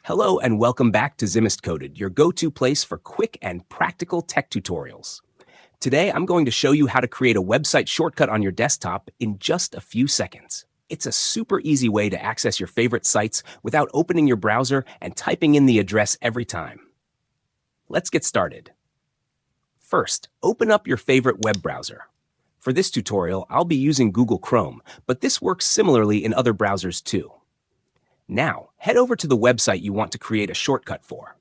Hello and welcome back to Zimist Coded, your go-to place for quick and practical tech tutorials. Today, I'm going to show you how to create a website shortcut on your desktop in just a few seconds. It's a super easy way to access your favorite sites without opening your browser and typing in the address every time. Let's get started. First, open up your favorite web browser. For this tutorial, I'll be using Google Chrome, but this works similarly in other browsers too. Now, head over to the website you want to create a shortcut for.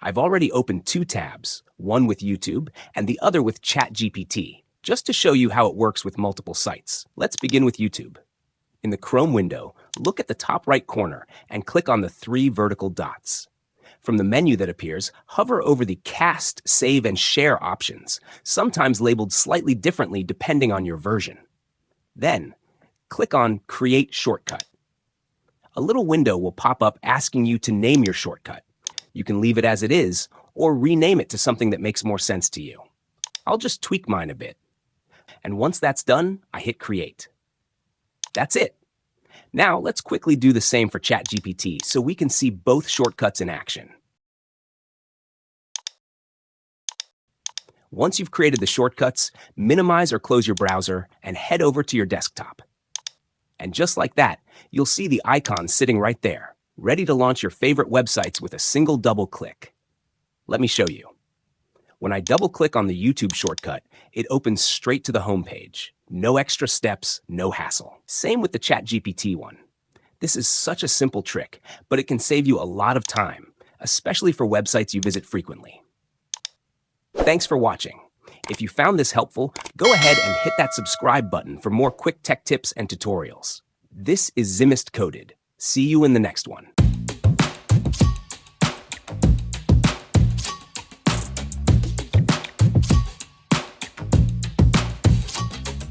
I've already opened two tabs, one with YouTube and the other with ChatGPT, just to show you how it works with multiple sites. Let's begin with YouTube. In the Chrome window, look at the top right corner and click on the three vertical dots. From the menu that appears, hover over the Cast, Save, and Share options, sometimes labeled slightly differently depending on your version. Then, click on Create Shortcut. A little window will pop up asking you to name your shortcut. You can leave it as it is, or rename it to something that makes more sense to you. I'll just tweak mine a bit. And once that's done, I hit Create. That's it. Now let's quickly do the same for ChatGPT so we can see both shortcuts in action. Once you've created the shortcuts, minimize or close your browser and head over to your desktop. And just like that, you'll see the icon sitting right there, ready to launch your favorite websites with a single double click. Let me show you. When I double click on the YouTube shortcut, it opens straight to the home page. No extra steps, no hassle. Same with the ChatGPT one. This is such a simple trick, but it can save you a lot of time, especially for websites you visit frequently. Thanks for watching. If you found this helpful, go ahead and hit that subscribe button for more quick tech tips and tutorials. This is Zimist Coded. See you in the next one.